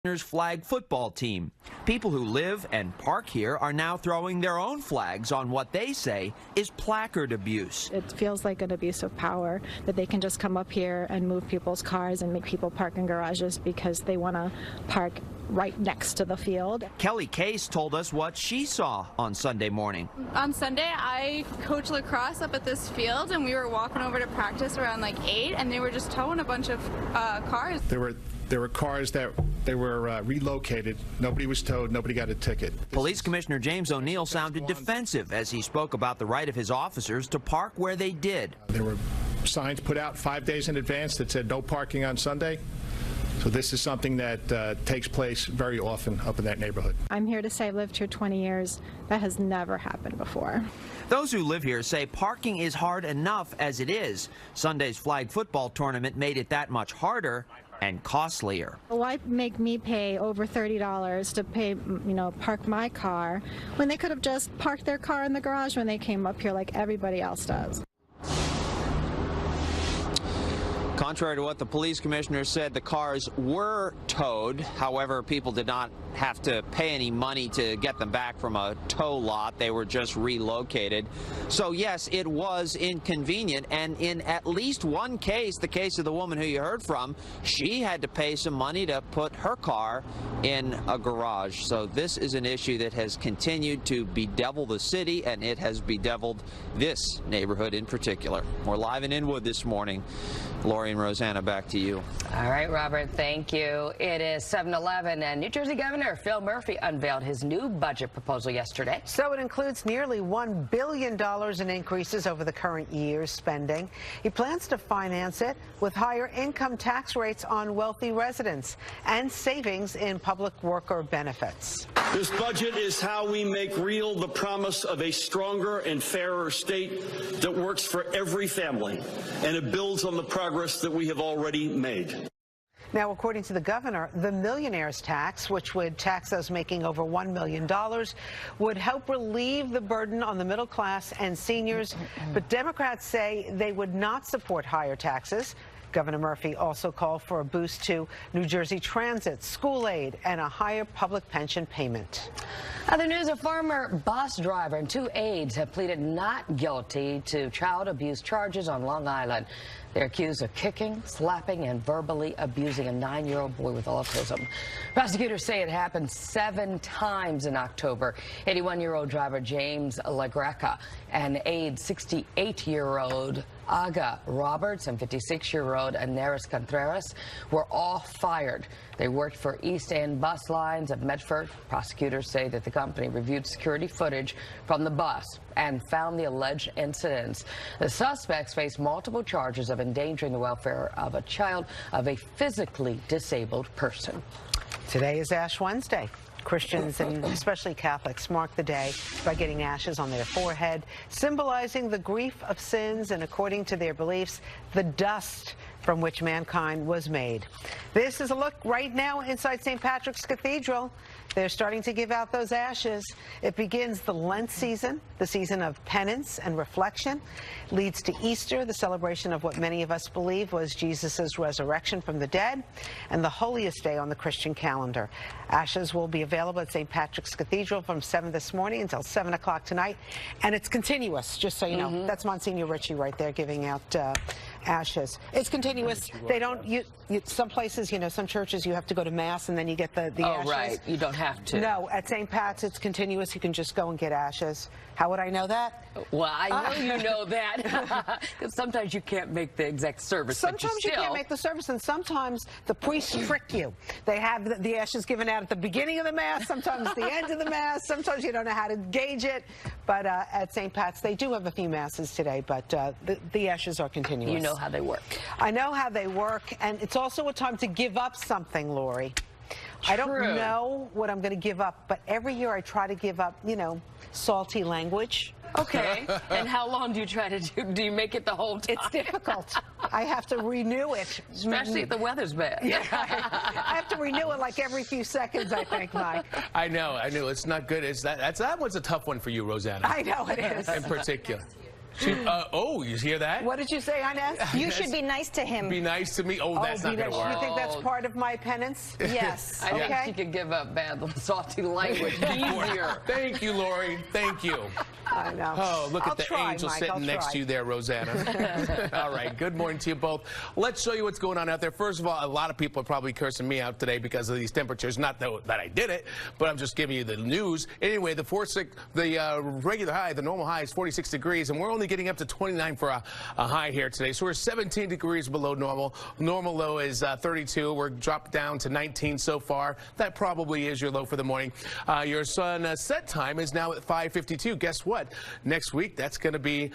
Flag football team. People who live and park here are now throwing their own flags on what they say is placard abuse. It feels like an abuse of power that they can just come up here and move people's cars and make people park in garages because they want to park right next to the field. Kelly Case told us what she saw on Sunday morning. On Sunday, I coach lacrosse up at this field, and we were walking over to practice around like 8, and they were just towing a bunch of cars. There were cars that they were relocated. Nobody was towed. Nobody got a ticket. Police Commissioner James O'Neill sounded defensive as he spoke about the right of his officers to park where they did. There were signs put out 5 days in advance that said no parking on Sunday. So this is something that takes place very often up in that neighborhood. I'm here to say I've lived here 20 years. That has never happened before. Those who live here say parking is hard enough as it is. Sunday's flag football tournament made it that much harder and costlier. Why make me pay over $30 to pay, park my car when they could have just parked their car in the garage when they came up here like everybody else does? Contrary to what the police commissioner said, the cars were towed. However, people did not have to pay any money to get them back from a tow lot. They were just relocated. So yes, it was inconvenient, and in at least one case, the case of the woman who you heard from, she had to pay some money to put her car in a garage. So this is an issue that has continued to bedevil the city, and it has bedeviled this neighborhood in particular. We're live in Inwood this morning. Lori and Rosanna, back to you. All right, Robert, thank you. It is 7:11, and New Jersey Governor Phil Murphy unveiled his new budget proposal yesterday. So it includes nearly $1 billion in increases over the current year's spending. He plans to finance it with higher income tax rates on wealthy residents and savings in public worker benefits. This budget is how we make real the promise of a stronger and fairer state that works for every family, and it builds on the progress that we have already made. Now, according to the governor, the millionaire's tax, which would tax those making over $1 million, would help relieve the burden on the middle class and seniors. But Democrats say they would not support higher taxes. Governor Murphy also called for a boost to New Jersey Transit, school aid, and a higher public pension payment. Other news, a former bus driver and 2 aides have pleaded not guilty to child abuse charges on Long Island. They're accused of kicking, slapping, and verbally abusing a 9-year-old boy with autism. Prosecutors say it happened 7 times in October. 81-year-old driver James LaGreca and aide 68-year-old Aga Roberts and 56-year-old Aneris Contreras were all fired. They worked for East End Bus Lines of Medford. Prosecutors say that the company reviewed security footage from the bus and found the alleged incidents. The suspects face multiple charges of endangering the welfare of a child of a physically disabled person. Today is Ash Wednesday. Christians and especially Catholics mark the day by getting ashes on their forehead, symbolizing the grief of sins and, according to their beliefs, the dust from which mankind was made. This is a look right now inside St. Patrick's Cathedral. They're starting to give out those ashes. It begins the Lent season, the season of penance and reflection. Leads to Easter, the celebration of what many of us believe was Jesus' resurrection from the dead, and the holiest day on the Christian calendar. Ashes will be available at St. Patrick's Cathedral from 7 this morning until 7 o'clock tonight, and it's continuous, just so you know. That's Monsignor Ritchie right there giving out ashes. It's continuous. They don't, some places, some churches, you have to go to Mass and then you get the ashes. Oh, right. You don't have to. No, at St. Pat's, it's continuous. You can just go and get ashes. How would I know that? Well, I know you know that. Because sometimes you can't make the exact service. Sometimes you can't make the service, and sometimes the priests trick you. They have the ashes given out at the beginning of the Mass, sometimes at the end of the Mass. Sometimes you don't know how to gauge it. But at St. Pat's, they do have a few Masses today, but the ashes are continuous. You know how they work. I know how they work, and it's also a time to give up something, Lori. True. I don't know what I'm going to give up, but every year I try to give up, salty language. Okay. And how long do you try to do? Do you make it the whole time? It's difficult. I have to renew it. Especially if the weather's bad. Yeah, I have to renew it like every few seconds, I think, Mike. I know. It's not good. That one's a tough one for you, Rosanna. I know it is. In particular. Oh, you hear that? What did you say, Inez? You should be nice to him. Be nice to me. Oh, that's not going to work. You think that's part of my penance? Yes. I think she could give up bad, salty language easier. Thank you, Lori. Thank you. I know. Oh, look I'll at the try, angel Mike, sitting I'll next try. to you there, Rosanna. All right, good morning to you both. Let's show you what's going on out there. First of all, a lot of people are probably cursing me out today because of these temperatures. Not that I did it, but I'm just giving you the news. Anyway, the regular high, the normal high is 46 degrees, and we're only getting up to 29 for a high here today. So we're 17 degrees below normal. Normal low is 32. We're dropped down to 19 so far. That probably is your low for the morning. Your sun set time is now at 5:52. Guess what? Next week, that's going to be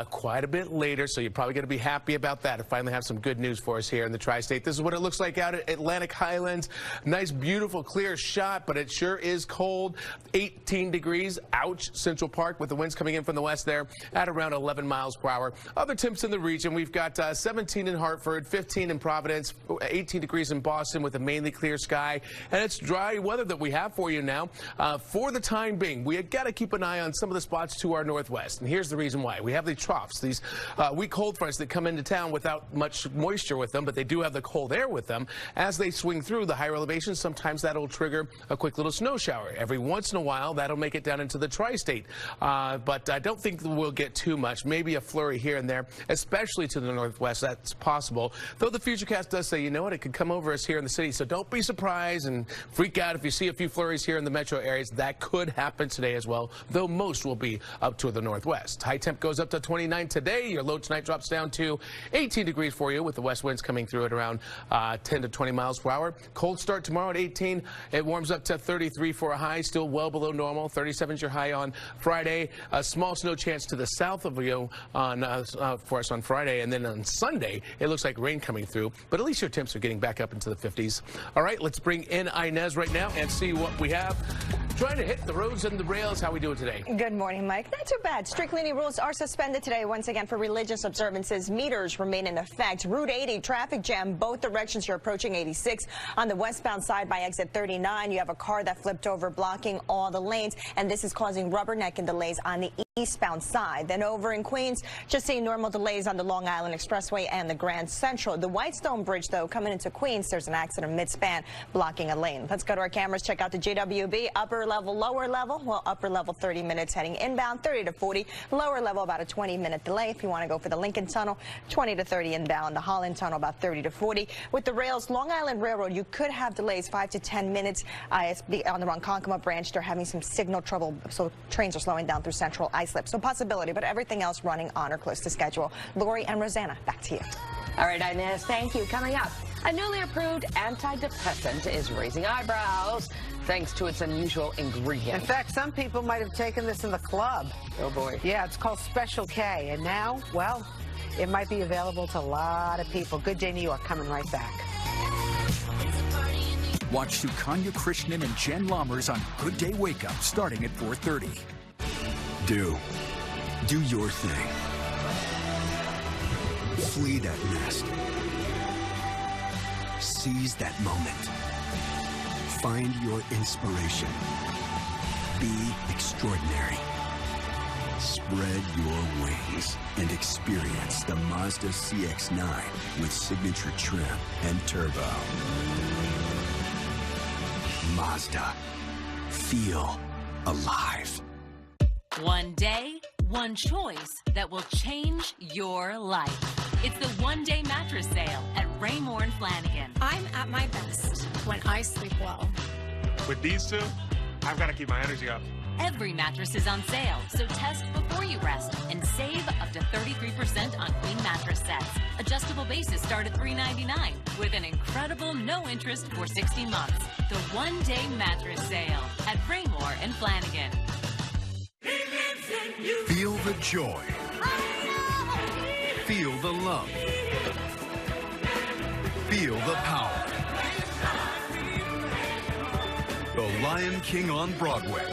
quite a bit later, so you're probably going to be happy about that. I finally have some good news for us here in the Tri-State. This is what it looks like out at Atlantic Highlands. Nice, beautiful, clear shot, but it sure is cold. 18 degrees. Ouch. Central Park with the winds coming in from the west there at around 11 miles per hour. Other temps in the region, we've got 17 in Hartford, 15 in Providence, 18 degrees in Boston with a mainly clear sky. And it's dry weather that we have for you now. For the time being, we got to keep an eye on some of the spots to our northwest. And here's the reason why. We have the troughs, these weak cold fronts that come into town without much moisture with them, but they do have the cold air with them. As they swing through the higher elevations, sometimes that'll trigger a quick little snow shower. Every once in a while, that'll make it down into the Tri-State. But I don't think we'll get too much. Maybe a flurry here and there, especially to the northwest. That's possible. Though the Futurecast does say, you know what, it could come over us here in the city. So don't be surprised and freak out if you see a few flurries here in the metro areas. That could happen today as well, though most will be up to the northwest. High temp goes up to 29 today. Your low tonight drops down to 18 degrees for you with the west winds coming through at around 10 to 20 miles per hour. Cold start tomorrow at 18. It warms up to 33 for a high, still well below normal. 37 is your high on Friday. A small snow chance to the south of you for us on Friday. And then on Sunday, it looks like rain coming through. But at least your temps are getting back up into the 50s. All right, let's bring in Inez right now and see what we have. Trying to hit the roads and the rails. How we doing today? Good morning, Mike. Not too bad. Strict cleaning rules are suspended today once again for religious observances. Meters remain in effect. Route 80 traffic jam both directions. You're approaching 86 on the westbound side by exit 39. You have a car that flipped over blocking all the lanes, and this is causing rubbernecking delays on the eastbound side. Then over in Queens, just seeing normal delays on the Long Island Expressway and the Grand Central. The Whitestone Bridge, though, coming into Queens, there's an accident mid-span blocking a lane. Let's go to our cameras, check out the JWB. Upper level, lower level. Well, upper level 30 minutes heading inbound, 30 to 40. Lower level about a 20-minute delay. If you want to go for the Lincoln Tunnel, 20 to 30 inbound. The Holland Tunnel about 30 to 40. With the rails, Long Island Railroad, you could have delays 5 to 10 minutes. On the Ronkonkoma branch, they're having some signal trouble, so trains are slowing down through Central Islip. So possibility, but everything else running on or close to schedule. Lori and Rosanna, back to you. All right, Inez, thank you. Coming up, a newly approved antidepressant is raising eyebrows thanks to its unusual ingredient. In fact, some people might have taken this in the club. Oh, boy. Yeah, it's called Special K, and now, well, it might be available to a lot of people. Good Day New York coming right back. Watch Sukanya Krishnan and Jen Lammers on Good Day Wake Up starting at 4:30. Do your thing. Flee that nest. Seize that moment. Find your inspiration. Be extraordinary. Spread your wings and experience the Mazda CX-9 with signature trim and turbo. Mazda. Feel alive. One day, one choice that will change your life. It's the one-day mattress sale at Raymore and Flanigan. I'm at my best when I sleep well. With these two, I've got to keep my energy up. Every mattress is on sale, so test before you rest and save up to 33% on queen mattress sets. Adjustable bases start at $399 with an incredible no interest for 60 months. The one-day mattress sale at Raymore and Flanigan. Feel the joy. Feel the love. Feel the power. The Lion King on Broadway.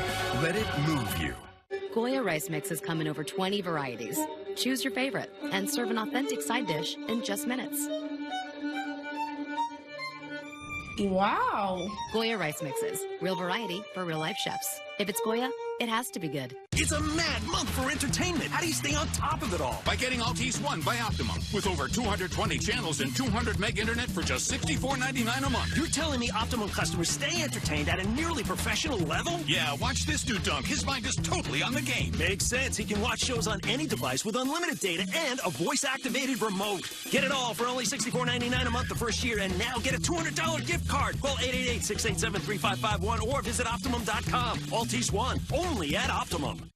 Let it move you. Goya rice mixes come in over 20 varieties. Choose your favorite and serve an authentic side dish in just minutes. Wow. Goya rice mixes. Real variety for real life chefs. If it's Goya, it has to be good. It's a mad month for entertainment. How do you stay on top of it all? By getting Altice One by Optimum. With over 220 channels and 200 meg internet for just $64.99 a month. You're telling me Optimum customers stay entertained at a nearly professional level? Yeah, watch this dude dunk. His mind is totally on the game. Makes sense. He can watch shows on any device with unlimited data and a voice-activated remote. Get it all for only $64.99 a month the first year, and now get a $200 gift card. Call 888-687-3551 or visit Optimum.com. Altice One, only at Optimum.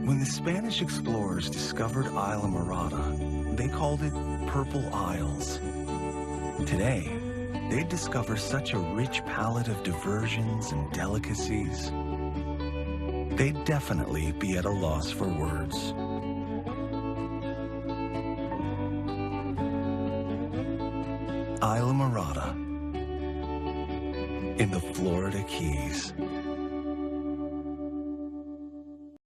When the Spanish explorers discovered Islamorada, they called it Purple Isles. Today, they'd discover such a rich palette of diversions and delicacies. They'd definitely be at a loss for words. Islamorada in the Florida Keys.